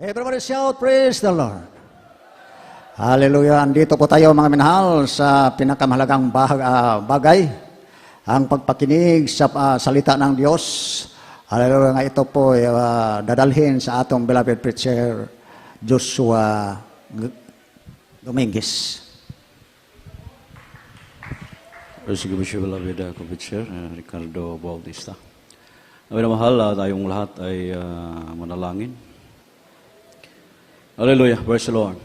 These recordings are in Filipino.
Everybody shout, praise the Lord. Hallelujah. Andito po tayo mga minahal sa pinakamahalagang bagay, ang pagpakinig sa salita ng Diyos. Hallelujah. Nga ito po dadalhin sa atong beloved preacher, Joshua Dominguez. Sige po siya beloved preacher, Ricardo Bautista. Ang mahal, tayong lahat ay manalangin. Hallelujah, praise the Lord.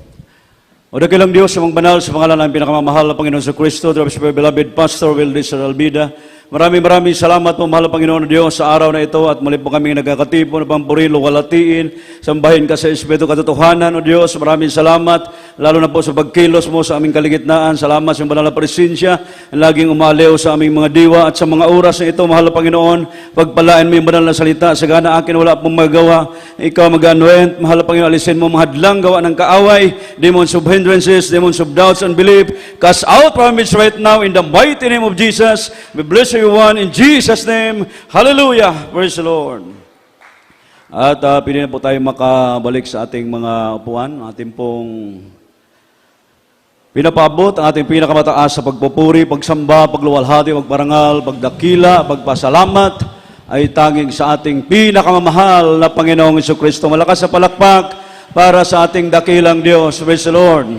O dakilang Diyos, amang banal sa pangalan ng pinakamamahal na Panginoon sa Kristo, through our beloved Pastor Wildes Albida. Maraming salamat po, mahal na Panginoon Diyos, sa araw na ito at muli po kami nagkakatipon, pampurihin, luwalatiin, sambahin ka sa Espiritu katotohanan, O Diyos. Maraming salamat, lalo na po sa pagkilos mo sa aming kaligitnaan. Salamat sa banal na presensya, laging umaliw sa aming mga diwa at sa mga oras na ito, mahal na Panginoon. Pagpalain mo yung banal na salita, sagana akin wala pong magawa. Ikaw mag-anoint, mahal na Panginoon, alisin mo mga hadlang gawa ng kaaway, demons of hindrances, demons of doubts and belief. Cast out from it right now in the mighty name of Jesus. We bless everyone in Jesus' name. Hallelujah. Praise the Lord. At pili na po tayo makabalik sa ating mga upuan. Ating pong pinapabot ang ating pinakamataas sa pagpupuri, pagsamba, pagluwalhati, pagparangal, pagdakila, pagpasalamat ay tanging sa ating pinakamamahal na Panginoong Jesucristo. Malakas sa palakpak para sa ating dakilang Diyos. Praise the Lord.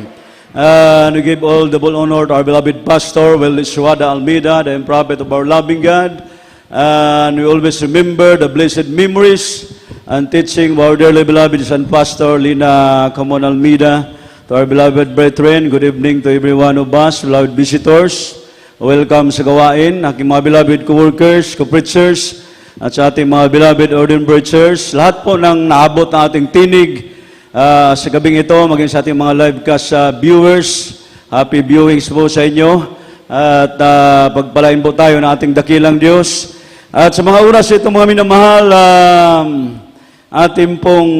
And we give all double honor to our beloved pastor, Wildes Almeida, the prophet of our loving God. And we always remember the blessed memories and teaching of our dearly beloved Son Pastor Lina Camon Almeida. To our beloved brethren, good evening to every one of us, beloved visitors. Welcome sa gawain, aking mga beloved co-workers, co-preachers, at sa ating mga beloved ordained preachers. Lahat po ng naabot na ating tinig sa gabing ito, maging sa ating mga livecast viewers, happy viewings po sa inyo. At pagpalain po tayo ng ating dakilang Diyos. At sa mga oras ito, mga minamahal, ating pong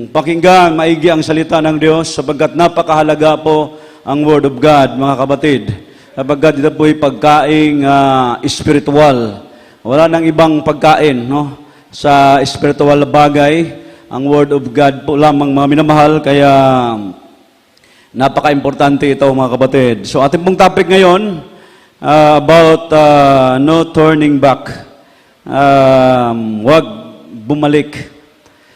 pakinggan, maigi ang salita ng Diyos, sapagkat napakahalaga po ang Word of God, mga kapatid. Sapagkat ito po ay pagkaing spiritual. Wala nang ibang pagkain, no? Sa spiritual na bagay, ang Word of God po lamang, mga minamahal, kaya napaka-importante ito, mga kapatid. So ating pong topic ngayon, about no turning back. Huwag bumalik.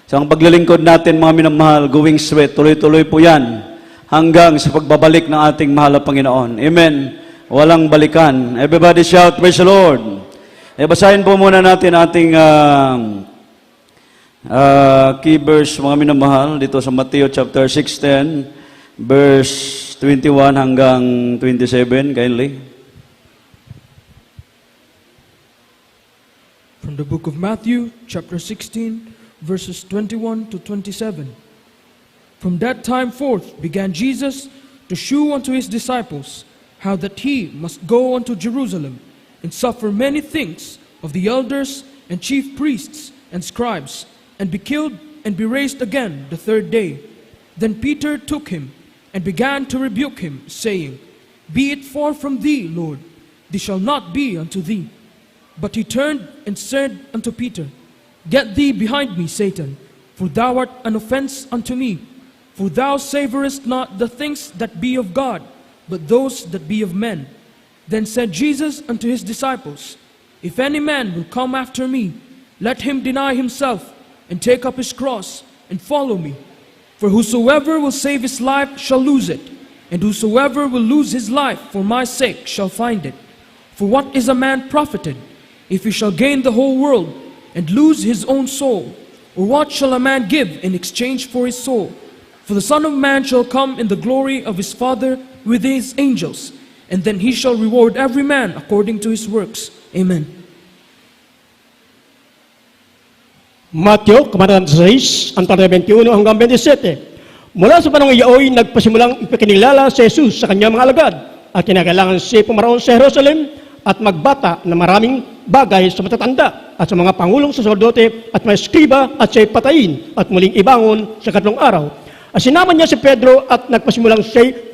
So ang paglilingkod natin, mga minamahal, going straight, tuloy-tuloy po yan, hanggang sa pagbabalik ng ating mahal na Panginoon. Amen. Walang balikan. Everybody shout, praise the Lord. Basahin po muna natin ating key verse, mga minamahal, dito sa Matthew chapter 16, verse 21 hanggang 27, kindly. From the book of Matthew, chapter 16, verses 21 to 27. From that time forth began Jesus to shew unto his disciples how that he must go unto Jerusalem and suffer many things of the elders and chief priests and scribes, and be killed and be raised again the third day. Then Peter took him and began to rebuke him, saying, Be it far from thee, Lord, this shall not be unto thee. But he turned and said unto Peter, Get thee behind me, Satan, for thou art an offense unto me. For thou savorest not the things that be of God, but those that be of men. Then said Jesus unto his disciples, If any man will come after me, let him deny himself, and take up his cross, and follow me. For whosoever will save his life shall lose it, and whosoever will lose his life for my sake shall find it. For what is a man profited, if he shall gain the whole world, and lose his own soul? Or what shall a man give in exchange for his soul? For the Son of Man shall come in the glory of his Father with his angels, and then he shall reward every man according to his works. Amen. Matthew, Kabanata 6, ang talata 21 hanggang 27. Mula sa panahon iyaoy, nagpasimulang ipakinilala si Jesus sa kanyang mga alagad at kinakailangan siya pumaroon sa Jerusalem at magbata ng maraming bagay sa matatanda at sa mga pangulong saserdote at mga eskriba at siya patayin at muling ibangon sa katlong araw. At sinama niya si Pedro at nagpasimulang siya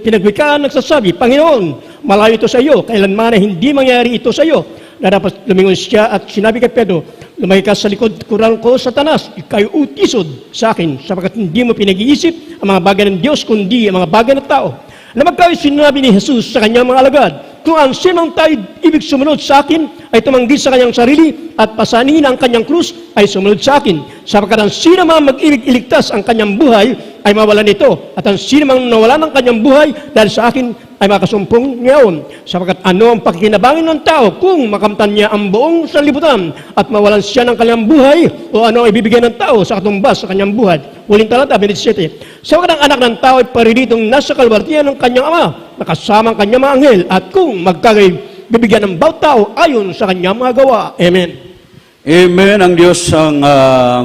pinagwikaan nagsasabi, Panginoon, malayo ito sa iyo, kailanman na hindi mangyari ito sa iyo. na dapat lumingon siya at sinabi kay Pedro, "Lumayo ka sa likod kurang ko, Satanas, ika'y utisod sa akin, sapagkat hindi mo pinag-iisip ang mga bagay ng Diyos, kundi ang mga bagay ng tao." Na magkayo sinabi ni Jesus sa kanyang mga alagad, "Kung ang sinong tayo ibig sumunod sa akin, ay tumanggi sa kanyang sarili at pasanin ang kanyang krus, ay sumunod sa akin. Sapagkat ang sino mang mag-ibig iligtas ang kanyang buhay, ay mawalan nito. At ang sino mang nawalan ng kanyang buhay dahil sa akin, ay makasumpong ngayon. Sapagkat ano ang pakikinabangin ng tao kung makamtan niya ang buong sanlibutan at mawalan siya ng kanyang buhay, o ano ang ibibigay ng tao sa katumbas sa kanyang buhay?" Huling talata, 27. "Sapagkat ang anak ng tao ay parilitong nasa kalbartiyan ng kanyang ama, nakasama ang kanyang mga anghel, at kung magkagay, bibigyan ng bawat tao ayon sa kanyang mga gawa." Amen. Amen. Ang Diyos ang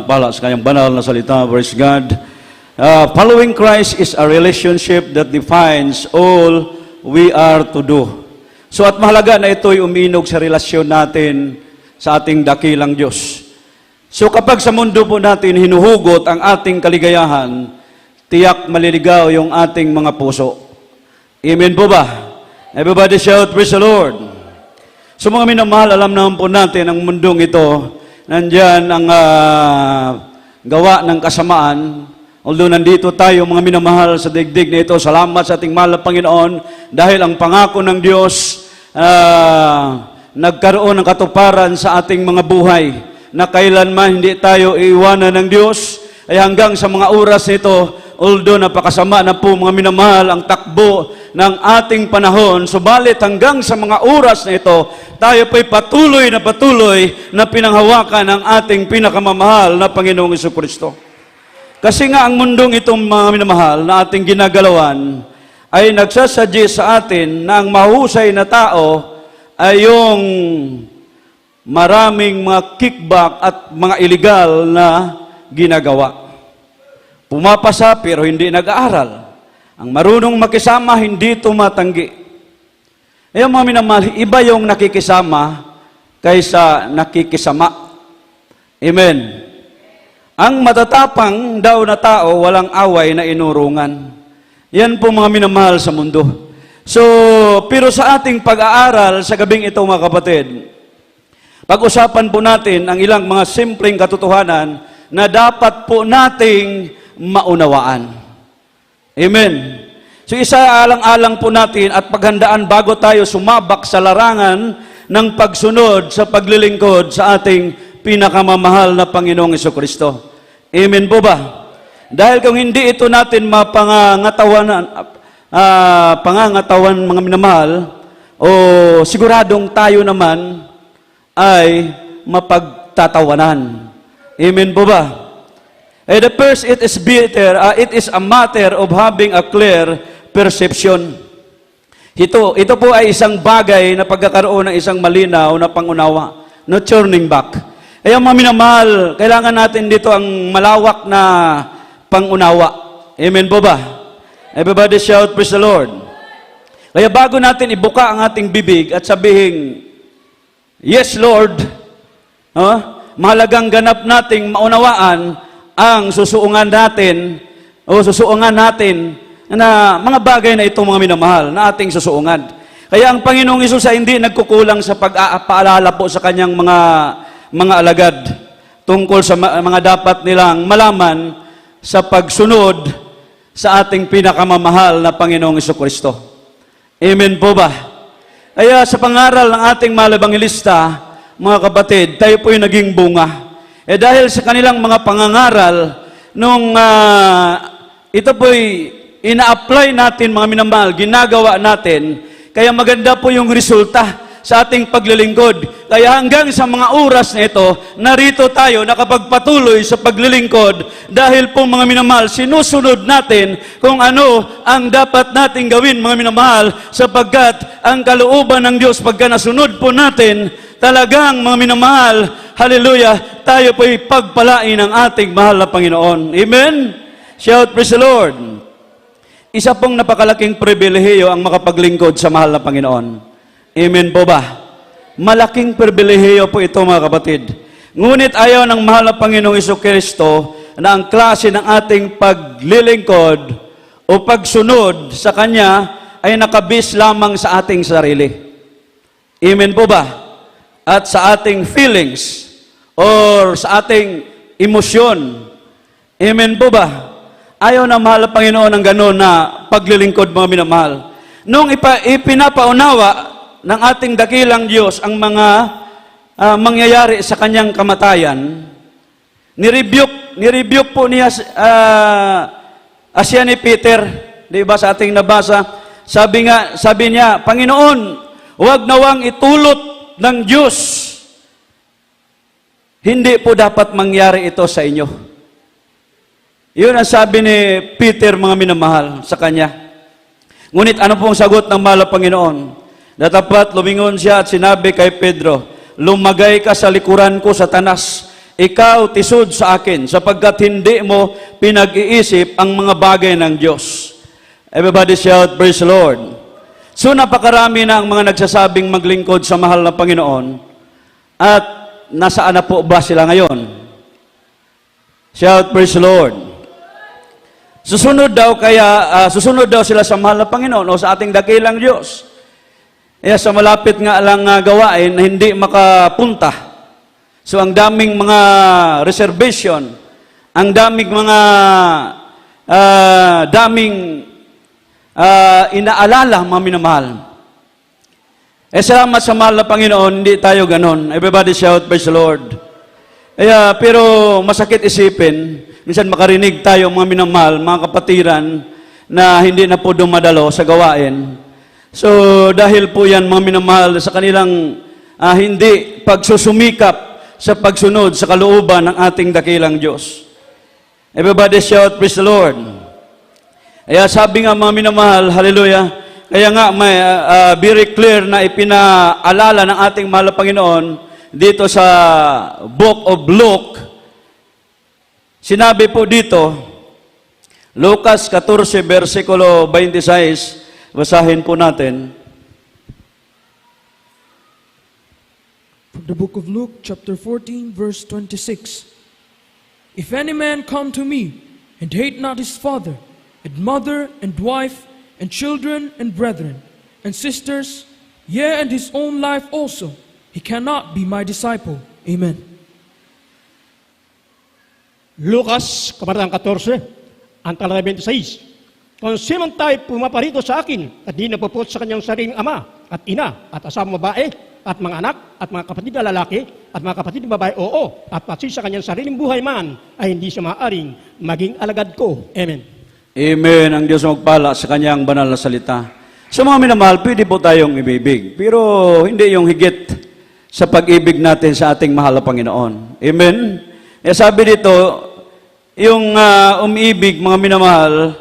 pala sa kanyang banal na salita. Praise God. Following Christ is a relationship that defines all we are to do. So at mahalaga na ito'y uminog sa relasyon natin sa ating dakilang Diyos. So kapag sa mundo po natin hinuhugot ang ating kaligayahan, tiyak maliligaw yung ating mga puso. Amen po ba? Everybody shout, "Praise the Lord." So mga minamahal, alam naman po natin ang mundong ito, nandyan ang gawa ng kasamaan. Although nandito tayo mga minamahal sa digdig na ito, salamat sa ating mahal na Panginoon dahil ang pangako ng Diyos nagkaroon ng katuparan sa ating mga buhay na kailanman hindi tayo iiwanan ng Diyos. Ay hanggang sa mga oras nito, although napakasama na po mga minamahal ang takbo ng ating panahon, subalit hanggang sa mga oras na ito, tayo po'y patuloy na pinanghawakan ng ating pinakamamahal na Panginoong Jesucristo. Kasi nga ang mundong itong mga minamahal na ating ginagalawan ay nagsasadya sa atin na ang mahusay na tao ay yung maraming mga kickback at mga illegal na ginagawa. Pumapasa pero hindi nag-aaral. Ang marunong makisama, hindi tumatanggi. Ay mga minamahal, iba yung nakikisama kaysa nakikisama. Amen. Ang matatapang daw na tao, walang away na inurungan. Yan po mga minamahal sa mundo. So, pero sa ating pag-aaral sa gabing ito mga kapatid, pag-usapan po natin ang ilang mga simpleng katotohanan na dapat po nating maunawaan. Amen. So isaalang-alang po natin at paghandaan bago tayo sumabak sa larangan ng pagsunod sa paglilingkod sa ating pinakamamahal na Panginoong Jesucristo. Amen po ba? Dahil kung hindi ito natin pangangatawan mga minamahal, o siguradong tayo naman ay mapagtatawanan. Amen po ba? The first, it is a matter of having a clear perception. Ito po ay isang bagay na pagkakaroon ng isang malinaw na pangunawa, no turning back. Kaya mga minamahal, kailangan natin dito ang malawak na pangunawa. Amen po ba? Everybody shout, "Praise the Lord." Kaya bago natin ibuka ang ating bibig at sabihin, "Yes, Lord," mahalagang ganap nating maunawaan ang susuungan natin na mga bagay na ito mga minamahal na ating susuungan. Kaya ang Panginoong Hesus ay hindi nagkukulang sa pag-aalala po sa kanyang mga alagad tungkol sa mga dapat nilang malaman sa pagsunod sa ating pinakamamahal na Panginoong Jesucristo. Amen po ba? Kaya sa pangaral ng ating mahal na Ebanghelista, mga kapatid, tayo po'y naging bunga. Dahil sa kanilang mga pangangaral, nung ito po'y ina-apply natin, mga minamahal, ginagawa natin, kaya maganda po yung resulta sa ating paglilingkod. Kaya hanggang sa mga oras na ito, narito tayo nakapagpatuloy sa paglilingkod dahil po mga minamahal, sinusunod natin kung ano ang dapat nating gawin mga minamahal sapagkat ang kalooban ng Diyos pagka nasunod po natin, talagang mga minamahal, hallelujah, tayo po'y pagpalain ng ating mahal na Panginoon. Amen? Shout, "Praise the Lord." Isa pong napakalaking pribilehiyo ang makapaglingkod sa mahal na Panginoon. Amen po ba? Malaking pribilehiyo po ito mga kapatid. Ngunit ayaw ng mahal na Panginoong Jesucristo na ang klase ng ating paglilingkod o pagsunod sa Kanya ay nakabis lamang sa ating sarili. Amen po ba? at sa ating feelings or sa ating emosyon. Amen po ba? Ayaw na mahal ang Panginoon ng gano'n na paglilingkod, mga minamahal. Nung ipinapaunawa ng ating dakilang Diyos ang mga mangyayari sa kanyang kamatayan, nirebuke po niya siya ni Peter, di ba sa ating nabasa? Sabi niya, Panginoon, huwag nawang itulot ng Diyos. Hindi po dapat mangyari ito sa inyo. Yun ang sabi ni Peter, mga minamahal, sa kanya. Ngunit ano pong sagot ng mahal na Panginoon? Datapat lumingon siya at sinabi kay Pedro, lumagay ka sa likuran ko, Satanas. Ikaw tisod sa akin, sapagkat hindi mo pinag-iisip ang mga bagay ng Diyos. Everybody shout, praise the Lord. So napakarami na ang mga nagsasabing maglingkod sa mahal na Panginoon. At nasaan na po ba sila ngayon? Shout, praise the Lord. Susunod daw sila sa mahal na Panginoon o sa ating dakilang Diyos. Sa malapit nga lang gawain na hindi makapunta. So ang daming mga reservation, ang daming mga inaalala, mga minamahal. Salamat sa mahal na Panginoon, hindi tayo ganon. Everybody shout, praise the Lord. Pero masakit isipin, minsan makarinig tayo, mga minamahal, mga kapatiran, na hindi na po dumadalo sa gawain. So dahil po yan, mga minamahal, sa kanilang hindi pagsusumikap sa pagsunod sa kalooban ng ating dakilang Diyos. Everybody shout, praise the Lord. Sabi nga, mga minamahal, hallelujah, kaya nga may very clear na ipinaalala ng ating mahal na Panginoon dito sa Book of Luke. Sinabi po dito, Lucas 14, versikulo 26, basahin po natin. The book of Luke, chapter 14, verse 26. If any man come to me, and hate not his father, and mother, and wife, and children, and brethren, and sisters, yea, and his own life also, he cannot be my disciple. Amen. Lucas, kabanatang 14, ang talata 26. Kung siman tayo pumaparito sa akin at di napupot sa kanyang sariling ama at ina at asama babae, at mga anak, at mga kapatid na lalaki, at mga kapatid na babae, oo, at pati sa kanyang sariling buhay man, ay hindi siya maaaring maging alagad ko. Amen. Amen. Ang Diyos magpala sa kanyang banal na salita. Sa mga minamahal, pwede po tayong ibibig, pero hindi yung higit sa pag-ibig natin sa ating mahal na Panginoon. Amen. Sabi dito, yung umibig, mga minamahal,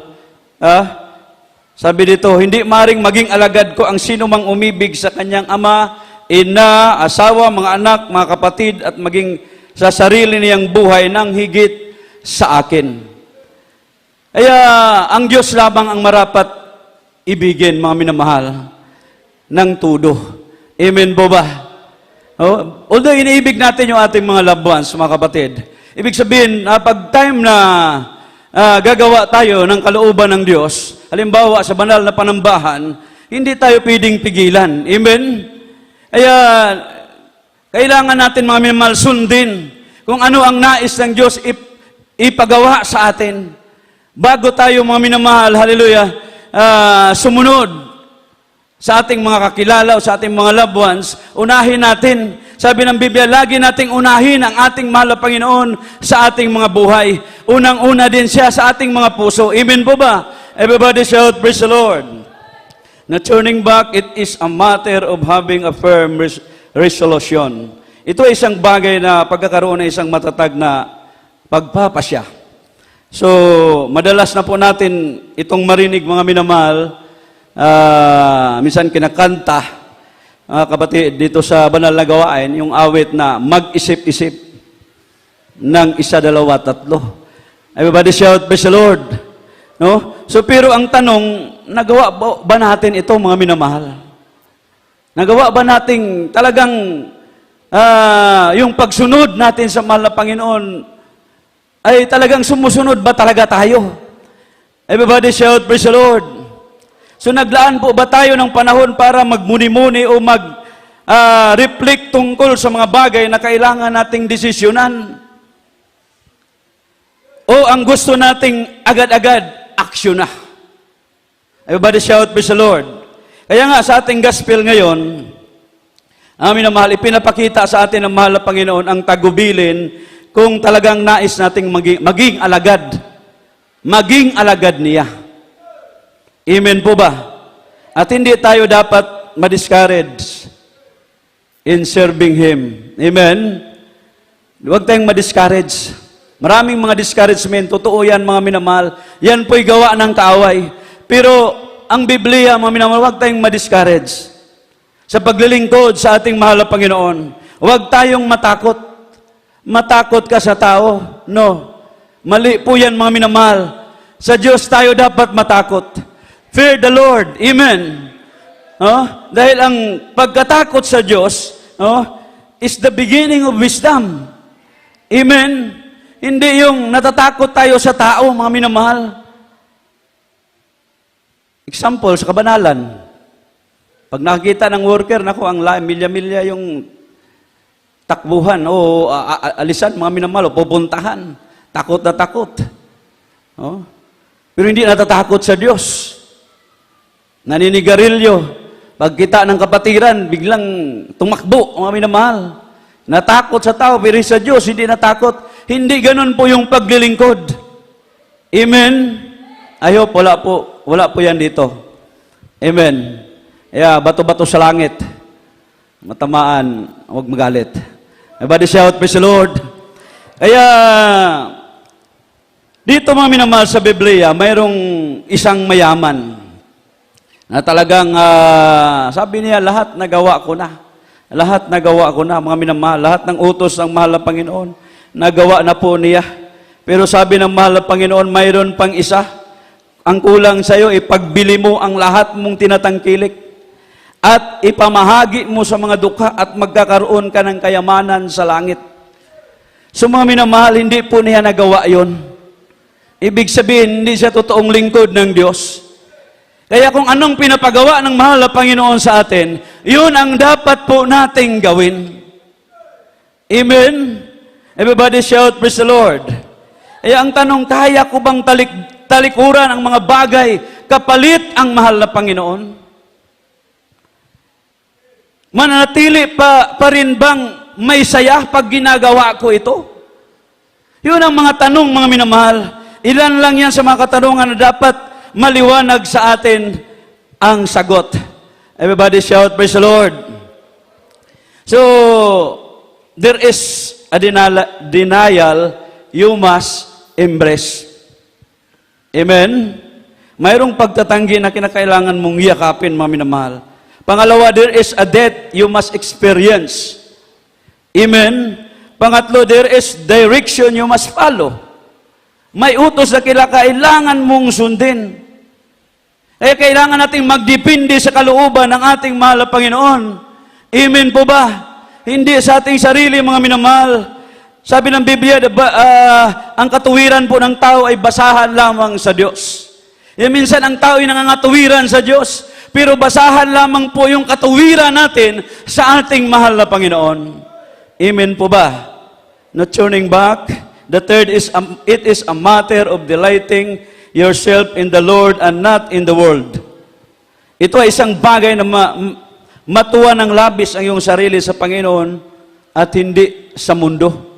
sabi dito, hindi maring maging alagad ko ang sino mang umibig sa kanyang ama, ina, asawa, mga anak, mga kapatid, at maging sa sarili niyang buhay nang higit sa akin. Ang Diyos lamang ang marapat ibigin, mga minamahal, ng tudo. Amen po ba? Although iniibig natin yung ating mga loved ones, mga kapatid, ibig sabihin, pag time na gagawa tayo ng kalooban ng Diyos, halimbawa sa banal na panambahan, hindi tayo pwedeng pigilan. Amen? Kailangan natin, mga minamahal, sundin kung ano ang nais ng Diyos ipagawa sa atin. Bago tayo, mga minamahal, hallelujah, sumunod sa ating mga kakilala o sa ating mga loved ones, unahin natin. Sabi ng Biblia, lagi nating unahin ang ating mahal na Panginoon sa ating mga buhay. Unang-una din siya sa ating mga puso. Amen po ba? Everybody shout, praise the Lord. Na turning back, it is a matter of having a firm resolution. Ito ay isang bagay na pagkakaroon ng isang matatag na pagpapasya. So, madalas na po natin itong marinig, mga minamahal, minsan kinakanta, kapatid, dito sa banal na gawain, yung awit na mag-isip-isip ng isa, dalawa, tatlo. Everybody shout, praise the Lord. No? So, pero ang tanong, nagawa ba natin ito, mga minamahal? Nagawa ba natin talagang yung pagsunod natin sa mahal na Panginoon ay talagang sumusunod ba talaga tayo? Everybody shout, praise the Lord. So naglaan po ba tayo ng panahon para magmuni-muni o reflect tungkol sa mga bagay na kailangan nating desisyonan. O ang gusto nating agad-agad, aksyon na. Everybody shout, praise the Lord. Kaya nga sa ating gospel ngayon, amin na mahal, ipinapakita sa atin ng mahal na Panginoon ang tagubilin kung talagang nais nating maging alagad. Maging alagad niya. Amen po ba? At hindi tayo dapat ma-discourage in serving Him. Amen? Huwag tayong ma-discourage. Maraming mga discouragement, totoo yan mga minamahal. Yan po'y gawa ng kaaway. Pero ang Biblia, mga minamahal, huwag tayong ma-discourage. Sa paglilingkod sa ating mahal na Panginoon, huwag tayong matakot. Matakot ka sa tao? No. Mali po yan mga minamahal. Sa Diyos tayo dapat matakot. Fear the Lord. Amen. Dahil ang pagkatakot sa Diyos is the beginning of wisdom. Amen. Hindi yung natatakot tayo sa tao, mga minamahal. Example, sa kabanalan. Pag nakikita ng worker, naku, ang milya-milya yung takbuhan o alisan, mga minamahal, o pupuntahan. Takot na takot. Pero hindi natatakot sa Diyos. Naninigarilyo. Pagkita ng kapatiran, biglang tumakbo, mga minamahal. Natakot sa tao, pero sa Diyos, hindi natakot. Hindi ganun po yung paglilingkod. Amen? I hope wala po yan dito. Amen. Bato-bato sa langit. Matamaan, huwag magalit. Everybody shout, praise the Lord. Kaya, dito mga minamahal sa Biblia, mayroong isang mayaman na talagang, sabi niya, lahat nagawa ko na. Lahat nagawa ko na, mga minamahal. Lahat ng utos ng mahal na Panginoon, nagawa na po niya. Pero sabi ng mahal na Panginoon, mayroon pang isa. Ang kulang sa iyo, ipagbili mo ang lahat mong tinatangkilik at ipamahagi mo sa mga dukha at magkakaroon ka ng kayamanan sa langit. So mga minamahal, hindi po niya nagawa yon. Ibig sabihin, hindi siya totoong lingkod ng Diyos. Kaya kung anong pinapagawa ng mahal na Panginoon sa atin, yun ang dapat po nating gawin. Amen? Everybody shout, praise the Lord. Kaya ang tanong, kaya ko bang talikuran ang mga bagay kapalit ang mahal na Panginoon? Mananatili pa rin bang may saya pag ginagawa ko ito? Yun ang mga tanong, mga minamahal. Ilan lang yan sa mga katanungan na dapat maliwanag sa atin ang sagot. Everybody shout, praise the Lord. So, there is a denial you must embrace. Amen? Mayroong pagtatanggi na kinakailangan mong yakapin, mga minamahal. Pangalawa, there is a death you must experience. Amen? Pangatlo, there is direction you must follow. May utos na kailangan mong sundin. Kailangan nating magdepende sa kalooban ng ating mahal na Panginoon. Amen po ba? Hindi sa ating sarili, mga minamahal. Sabi ng Biblia, ang katuwiran po ng tao ay basahan lamang sa Diyos. Minsan ang tao ay nangangatuwiran sa Diyos, pero basahan lamang po yung katuwiran natin sa ating mahal na Panginoon. Amen po ba? Not turning back. The third is, it is a matter of delighting yourself in the Lord and not in the world. Ito ay isang bagay na matuwa ng labis ang iyong sarili sa Panginoon at hindi sa mundo.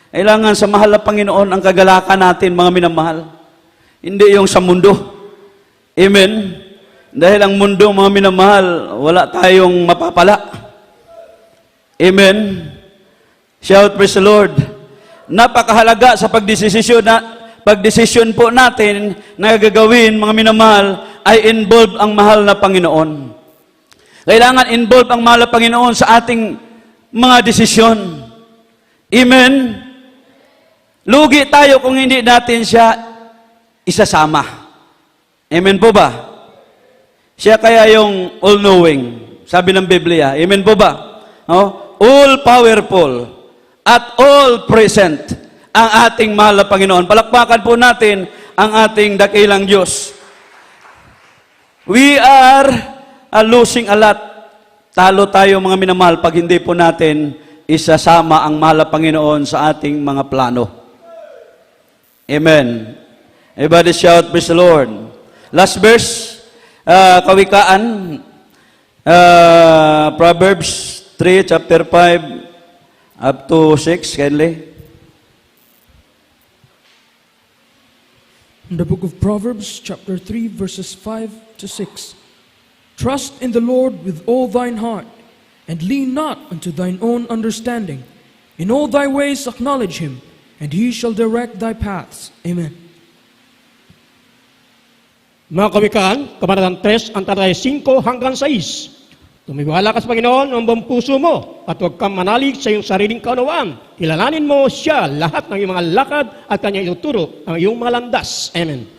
Kailangan sa mahal na Panginoon ang kagalakan natin, mga minamahal. Hindi yung sa mundo. Amen? Dahil ang mundo, mga minamahal, wala tayong mapapala. Amen? Shout, praise the Lord. Napakahalaga sa pagdesisyon po natin na gagawin, mga minamahal, ay involve ang mahal na Panginoon. Kailangan involve ang mahal na Panginoon sa ating mga desisyon. Amen? Lugi tayo kung hindi natin siya isasama. Amen po ba? Siya kaya yung all-knowing, sabi ng Biblia. Amen po ba? All-powerful at all-present ang ating mahal na Panginoon. Palakpakan po natin ang ating dakilang Diyos. We are losing a lot Talo tayo mga minamahal pag hindi po natin isasama ang mahal na Panginoon sa ating mga plano. Amen. Everybody shout, praise the Lord. Last verse, Kawikaan, Proverbs 3, chapter 5, up to 6, kindly. In the book of Proverbs, chapter 3, verses 5 to 6. Trust in the Lord with all thine heart, and lean not unto thine own understanding. In all thy ways acknowledge him, and he shall direct thy paths. Amen. Mga Kawikaan, Kabanatang 3, ang talatay 5 hanggang 6. Tumiwala ka sa Panginoon ang buong puso mo at huwag kang manalig sa iyong sariling kaunawaan. Kilalanin mo siya lahat ng iyong mga lakad at kanya ituturo ang iyong mga landas. Amen.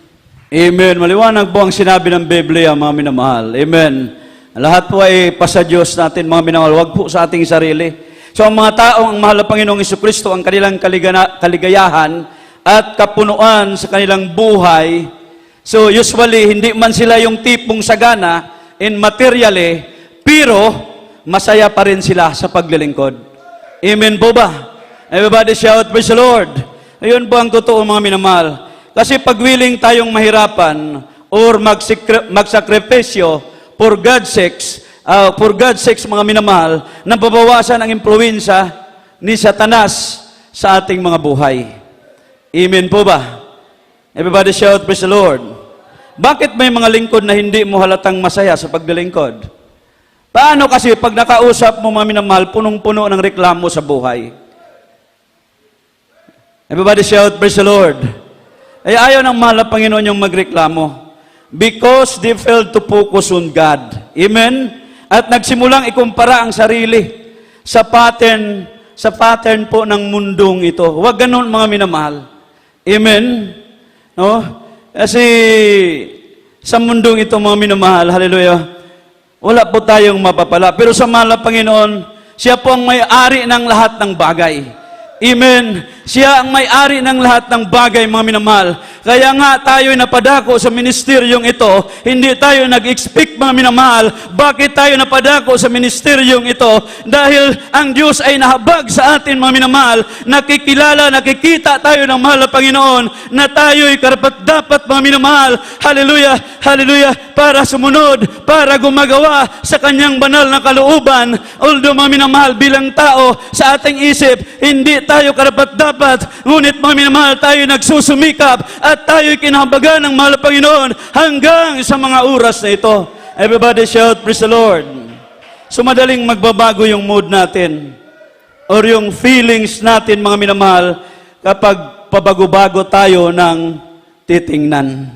Amen. Maliwanag po ang sinabi ng Biblia, mga minamahal. Amen. Lahat po ay pasa Diyos natin, mga minamahal. Huwag po sa ating sarili. So ang mga taong ang mahal na Panginoong Jesucristo, ang kanilang kaligayahan at kapunuan sa kanilang buhay. So usually, hindi man sila yung tipong sagana in materially, pero masaya pa rin sila sa paglilingkod. Amen po ba? Everybody shout, praise the Lord. Ayun po ang totoo, mga minamahal. Kasi pag willing tayong mahirapan or magsakripisyo for God's sake, mga minamahal, nababawasan ang impluwensya ni Satanas sa ating mga buhay. Amen po ba? Everybody shout, praise the Lord. Bakit may mga lingkod na hindi mo halatang masaya sa paglilingkod? Paano kasi pag nakausap mo, mga minamahal, punong-puno ng reklamo sa buhay? Everybody shout, praise the Lord. Ay ayaw ng mahal na Panginoon yung magreklamo. Because they failed to focus on God. Amen? At nagsimulang ikumpara ang sarili sa pattern po ng mundong ito. Huwag ganun, mga minamahal. Amen? No? Kasi sa mundong ito, mga minamahal, hallelujah, wala po tayong mapapala. Pero sa mahal na Panginoon, siya po ang may-ari ng lahat ng bagay. Amen. Siya ang may-ari ng lahat ng bagay, mga minamahal. Kaya nga tayo'y napadako sa ministeryong ito. Hindi tayo nag-expect, mga minamahal. Bakit tayo napadako sa ministeryong ito? Dahil ang Diyos ay nahabag sa atin, mga minamahal. Nakikita tayo ng mahal na Panginoon na tayo'y karapat-dapat, mga minamahal. Hallelujah, hallelujah. Para sumunod, para gumagawa sa kanyang banal na kalooban. Although, mga minamahal, bilang tao sa ating isip, hindi tayo karapat-dapat. Ngunit, mga minamahal, tayo nagsusumikap at tayo'y kinahabagan ng mahal na Panginoon hanggang sa mga oras na ito. Everybody shout, praise the Lord. So madaling magbabago yung mood natin or yung feelings natin, mga minamahal, kapag pabago-bago tayo ng titingnan.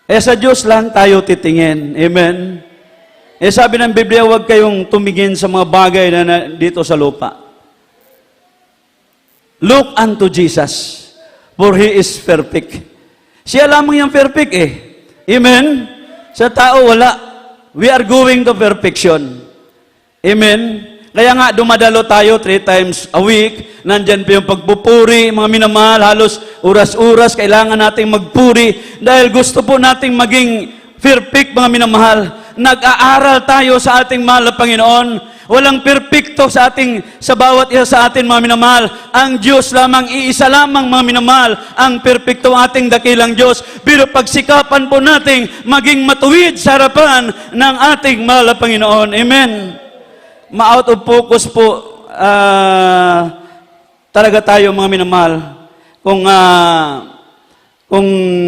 Sa Diyos lang tayo titingin. Amen? Sabi ng Biblia, huwag kayong tumingin sa mga bagay na dito sa lupa. Look unto Jesus, for He is perfect. Siya lamang yung perfect Amen? Sa tao, wala. We are going to perfection. Amen? Kaya nga, dumadalo tayo 3 times a week. Nandyan pa yung pagpupuri, mga minamahal. Halos oras-oras, kailangan nating magpuri. Dahil gusto po nating maging perfect, mga minamahal. Nag-aaral tayo sa ating mahal na Panginoon. Walang perpekto sa bawat isa sa atin, mga minamahal. Ang Diyos lamang, iisa lamang, mga minamahal, ang perpekto ating dakilang Diyos. Pero pagsikapan po nating maging matuwid sa harapan ng ating mahal na Panginoon. Amen. Ma-out of focus po talaga tayo, mga minamahal, kung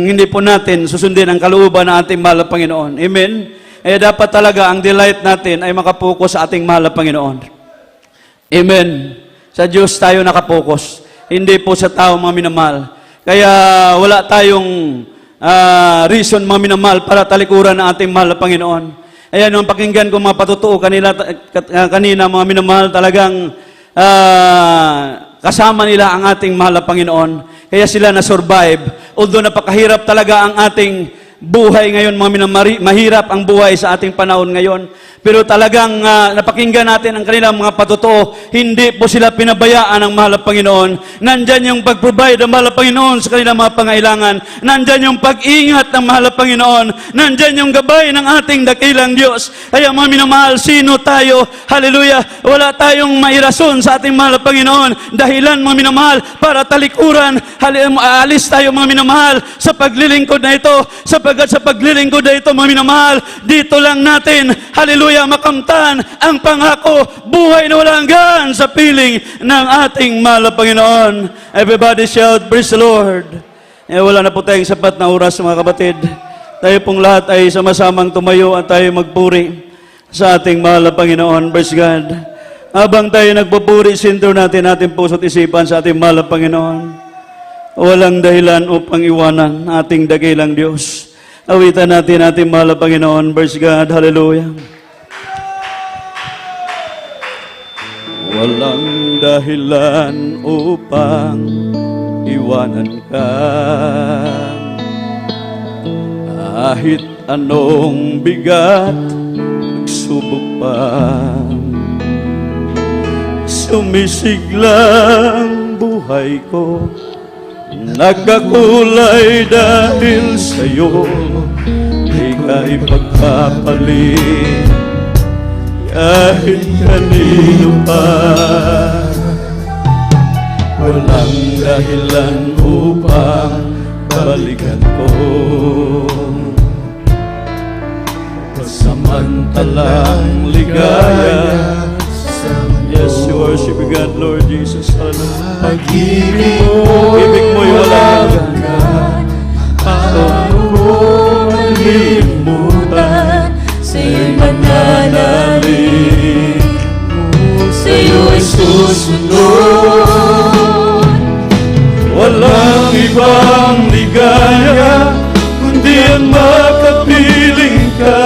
hindi po natin susundin ang kalooban ng ating mahal na Panginoon. Amen. Dapat talaga ang delight natin ay makapokus sa ating mahal na Panginoon. Amen. Sa Diyos tayo nakapokus. Hindi po sa tao, mga minamahal. Kaya wala tayong reason, mga minamahal, para talikuran ng ating mahal na Panginoon. Ayan, nung pakinggan ko mga patutuo kanina, mga minamahal, talagang kasama nila ang ating mahal na Panginoon. Kaya sila na-survive. Although napakahirap talaga ang ating buhay ngayon, mga minamahal, mahirap ang buhay sa ating panahon ngayon. pero talagang napakinggan natin ang kanilang mga patotoo. Hindi po sila pinabayaan ng mahal na Panginoon. Nandyan yung pag-provide ng mahal na Panginoon sa kanilang mga pangailangan. Nandyan yung pag-ingat ng mahal na Panginoon. Nandyan yung gabay ng ating dakilang Diyos. Kaya mga minamahal, sino tayo? Hallelujah! Wala tayong mairason sa ating mahal na Panginoon. Dahilan mga minamahal para talikuran. Alis tayo mga minamahal sa paglilingkod na ito. Sapagkat sa paglilingkod na ito mga minamahal, dito lang natin, hallelujah, makamtan ang pangako, buhay na walang hanggan sa piling ng ating mahal na Panginoon. Everybody shout, praise the Lord. Wala na po tayong sapat na oras mga kapatid. Tayo pong lahat ay sama-samang tumayo at tayo magpuri sa ating mahal na Panginoon. Praise God. Habang tayo nagpupuri, sinto natin ating puso't isipan sa ating mahal na Panginoon. Walang dahilan upang iwanan ating dakilang Diyos. Awitan natin ating mahal na Panginoon. Praise God. Hallelujah. Walang dahilan upang iwanan ka. Kahit anong bigat, nagsubok pa. Sumisiglang buhay ko, nagkakulay dahil sa'yo. Di ka ipagpapalit kahit kanino pa. Walang dahilan upang balikan ko. Pasamantalang ligaya. Yes, you worship God, Lord Jesus. Pag-ibig mo'y walang hanggan. Paano ko malimutan? Sa'yo'y mananalig, sa'yo'y susunod. Walang ibang ligaya kundi ang makapiling ka.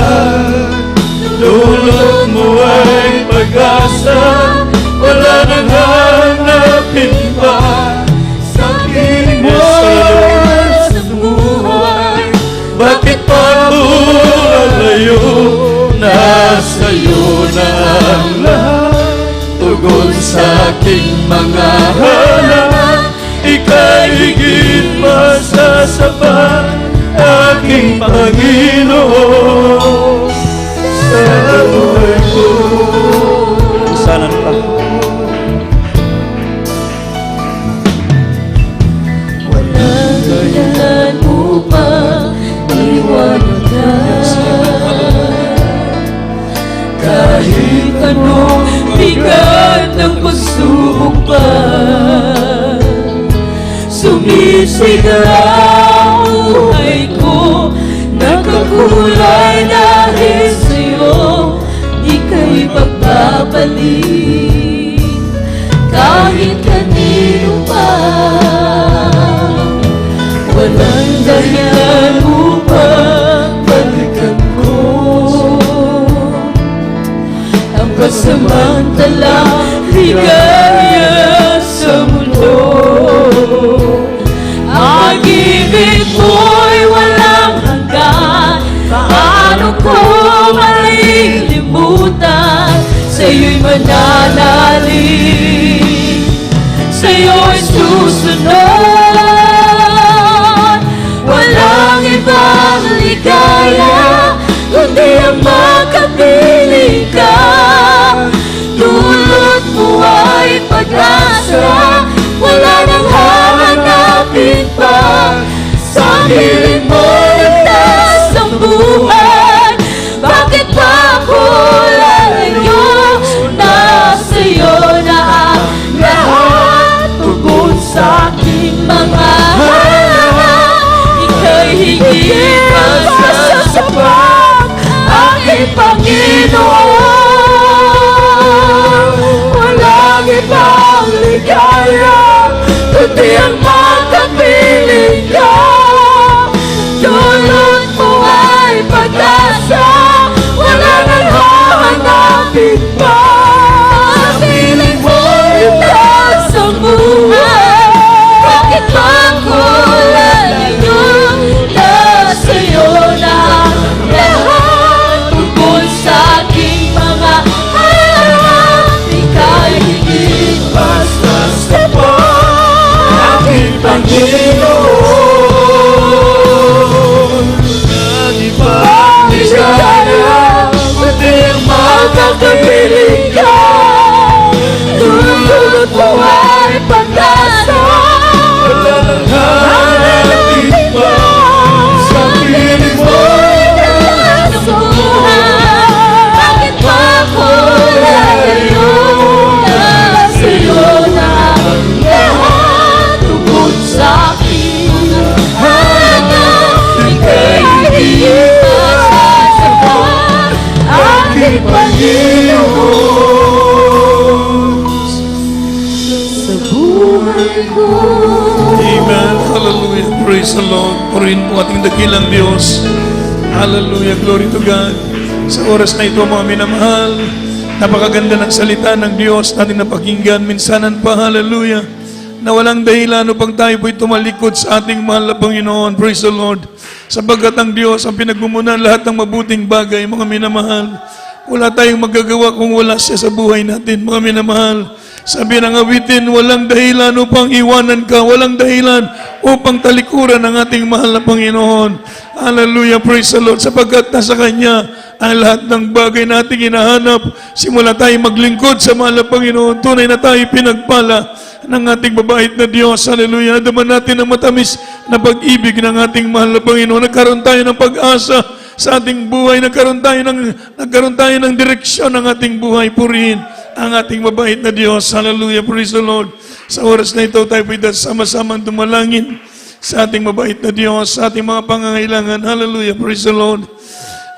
Dulot mo ay pag-asa, wala nang hanapin pa. Sa piling mo sa buhay, bakit pa lalayo? Nasa'yo na ang lahat, tugon sa aking mga hanap. Ika'y higit pa sa sapat, aking Panginoon. Sa buhay ko, sanan pa. Walang dahilan upang iwanan ka. Kahit anong bigat ng pagsubok pa, sumisigaw ang buhay ko, nagkakulay dahil sa'yo. Di ka'y pagpapalit kahit kanino pa. Walang dahilan upang balikan ko ang pasamantalang ligaya sa mundo. Pag-ibig mo'y walang hanggan. Paano ko malilimutan? Sa'yo'y mananalig, sa'yo'y susunod. Walang ibang ligaya kundi ang makapiling ka. Dulot mo ay pag-asa, wala nang hahanapin pa. Sa piling mo ligtas ang buhay, bakit pa ako lalayo? Nasa'yo na ang lahat, tugon sa aking mga hanap. Ika'y higit pa sa sapat, aking Panginoon. Walang ibang ligaya kundi ang makapiling ka. Dulot mo ay pag-asa, wala nang hahanapin pa. Sa piling mo ligtas ang buhay, bakit pa ako lalayo? Nasa'yo na ang lahat, tugon sa aking Purihin po ating dakilang Diyos. Hallelujah, glory to God. Sa oras na ito, mga minamahal, napakaganda ng salita ng Diyos natin napakinggan. Minsanan pa, hallelujah, na walang dahilan upang tayo po'y tumalikod sa ating mahal na Panginoon. Praise the Lord. Sapagkat ang Diyos ang pinagmumunan lahat ng mabuting bagay, mga minamahal. Wala tayong magagawa kung wala siya sa buhay natin, mga minamahal. Sabi ng awitin, walang dahilan upang iwanan ka, walang dahilan upang talikuran ang ating mahal na Panginoon. Hallelujah, praise the Lord. Sapagkat nasa Kanya ang lahat ng bagay nating hinahanap. Simula tayo maglingkod sa mahal na Panginoon. Tunay na tayo pinagpala ng ating babait na Diyos. Hallelujah. Nadaman natin ang matamis na pag-ibig ng ating mahal na Panginoon. Nagkaroon tayo ng pag-asa sa ating buhay. Nagkaroon tayo ng direksyon ng ating buhay. Purihin ang ating mabait na Diyos. Hallelujah. Praise the Lord. Sa oras na ito, tayo po'y sama-samang dumalangin sa ating mabait na Diyos, sa ating mga pangangailangan. Hallelujah. Praise the Lord.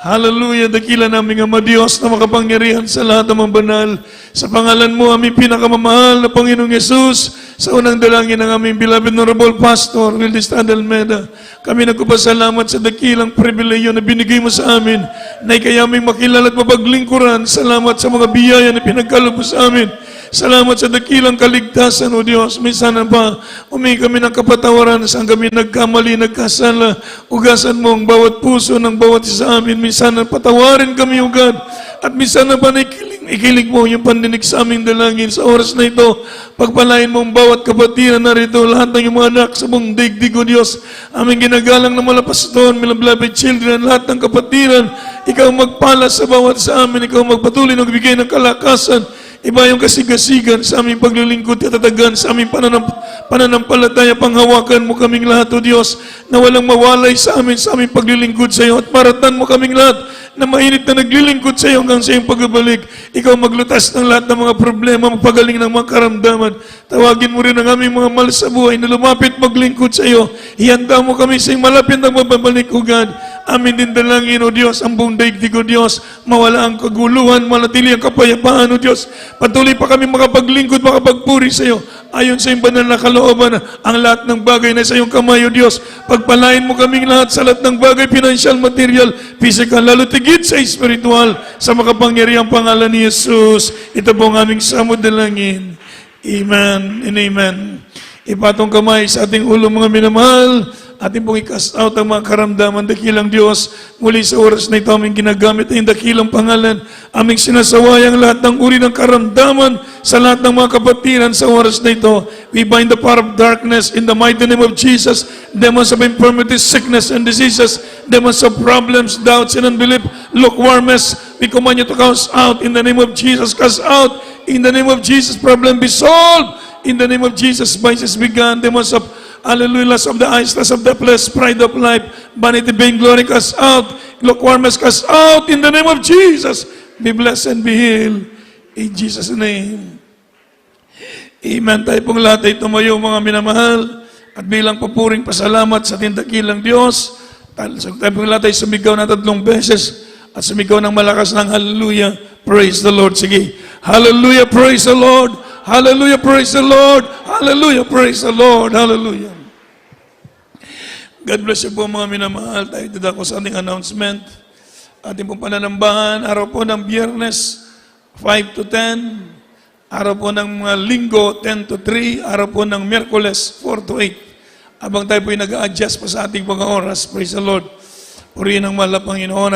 Hallelujah. Dakila namin Ama Diyos na makapangyarihan sa lahat ng mga banal. Sa pangalan mo, aming pinakamamahal na Panginoong Yesus, sa unang dalangin ng aming beloved Honorable Pastor Wildis Almeida, kami nagpapasalamat sa dakilang pribileyo na binigay mo sa amin, na ikay aming makilala at mapaglingkuran. Salamat sa mga biyaya na pinagkaloob mo sa amin. Salamat sa dakilang kaligtasan, O Diyos. Minsan pa, humingi kami ng kapatawaran saan kami nagkamali, nagkasala. Ugasan mo ang bawat puso ng bawat isa sa amin. Minsan patawarin kami, O God. At minsan pa ikilig mo yung pandinig sa aming dalangin. Sa oras na ito, pagpalain mo ang bawat kapatiran narito, lahat ng iyong mga anak sa buong daigdig, O Diyos. Aming ginagalang na mga pastor, mga beloved children, lahat ng kapatiran, ikaw magpala sa bawat sa amin, ikaw magpatuloy na magbigay ng kalakasan. Iba yung kasigasigan sa aming paglilingkod at tatagan sa aming pananampalataya. Panghawakan mo kaming lahat, O Diyos, na walang mawalay sa aming paglilingkod sa iyo. At maratan mo kaming lahat na mainit na naglilingkod sa iyo hanggang sa iyong pagbabalik. Ikaw maglutas ng lahat ng mga problema, magpagaling ng mga karamdaman. Tawagin mo rin ang aming mga mahal sa buhay na lumapit maglingkod sa iyo. Ihanda mo kami sa iyong malapit na magbabalik, O God. Amin din dalangin, O Diyos, ang buong daigdig, O Diyos. Mawala ang kaguluhan, manatili ang kapayapaan, O Diyos. Patuloy pa kami makapaglingkod, makapagpuri sa iyo. Ayon sa iyong banal na kalooban, ang lahat ng bagay na sa iyong kamay, O Diyos. Pagpalain mo kaming lahat sa lahat ng bagay, financial, material, physical, lalo tigit sa spiritual, sa makapangyarihang pangalan ni Jesus. Ito po ang aming samod dalangin. Amen and amen. Ipatong kamay sa ating ulo, mga minamahal. Ating pong i-cast out ang mga karamdaman, dakilang Diyos. Muli sa oras na ito, aming ginagamit ang dakilang pangalan. Aming sinasawayang lahat ng uri ng karamdaman sa lahat ng mga kapatiran sa oras na ito. We bind the power of darkness in the mighty name of Jesus. Demons of infirmity, sickness, and diseases. Demons of problems, doubts, and unbelief, lukewarmness. We command you to cast out in the name of Jesus. Cast out in the name of Jesus. Problem be solved in the name of Jesus. Vices began. Demons of hallelujah, lust of the eyes, lust of the flesh, pride of life, vanity, vain glory, cast out, lukewarmness, cast out in the name of Jesus. Be blessed and be healed in Jesus' name. Amen. Tayo pong lahat ay tumayo, mga minamahal, at bilang papuring pasalamat sa ating dakilang Diyos, tayo pong lahat ay sumigaw na 3 beses at sumigaw ng malakas ng hallelujah. Praise the Lord. Sige. Hallelujah, praise the Lord. Hallelujah, praise the Lord. Hallelujah, praise the Lord. Hallelujah. God bless you po, mga minamahal. Tayo dadako sa ating announcement. Ating pong pananambahan, araw po ng Biyernes, 5 to 10. Araw po ng mga Linggo, 10 to 3. Araw po ng Miyerkules, 4 to 8. Habang tayo po ay nag-a-adjust pa sa ating mga oras. Praise the Lord. Purihin ang mahal na Panginoon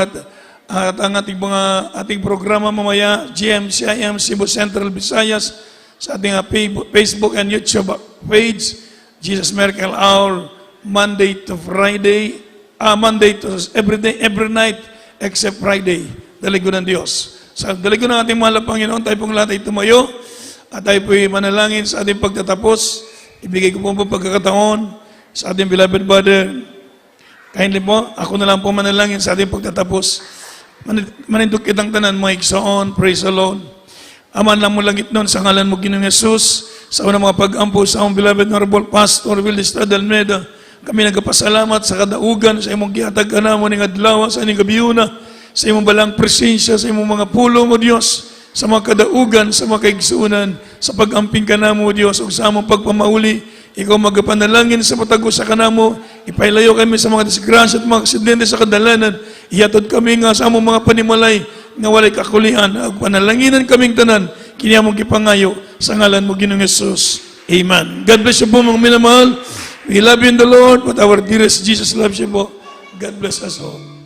at ang ating programa mamaya, GMCIM Cebu Central Visayas, sa ating Facebook and YouTube page, Jesus Miracle Hour, Monday to Friday, Monday to every night, except Friday, daligo ng Diyos. Sa daligo ng ating mahal na Panginoon, tayo pong lahat ay tumayo, at tayo po'y manalangin sa ating pagtatapos. Ibigay ko po pagkakataon sa ating beloved brother. Kindly po, ako na lang po manalangin sa ating pagtatapos. Manindok kitang tanan, mga igsoon, praise the Lord. Aman lang mo langit nun sa ngalan mo, Ginoong Yesus, sa unang mga pag-ampo sa among beloved Honorable Pastor Wildis Almeida, kami nagpasalamat sa kadaugan, sa imong gihatag ka na mo ning adlaw, sa inyong gabiyuna, sa imong balang presensya, sa imong mga pulo mo, Diyos, sa mga kadaugan, sa mga kaigsuunan, sa pag-amping ka na mo, Diyos, o sa among pagpamauli, ikaw magapanalangin sa patago sa kanamo, Ipailayo kami sa mga disgrasya at mga aksidente sa kadalanan. Ihatod kami nga sa among mga panimalay nga walay kakulian. Ag panalanginan kaming tanan. Kini among gipangayo sa ngalan mo Ginoong Hesus. Amen. God bless you po mga minamahal. We love you in the Lord, but our dearest Jesus loves you po. God bless us all.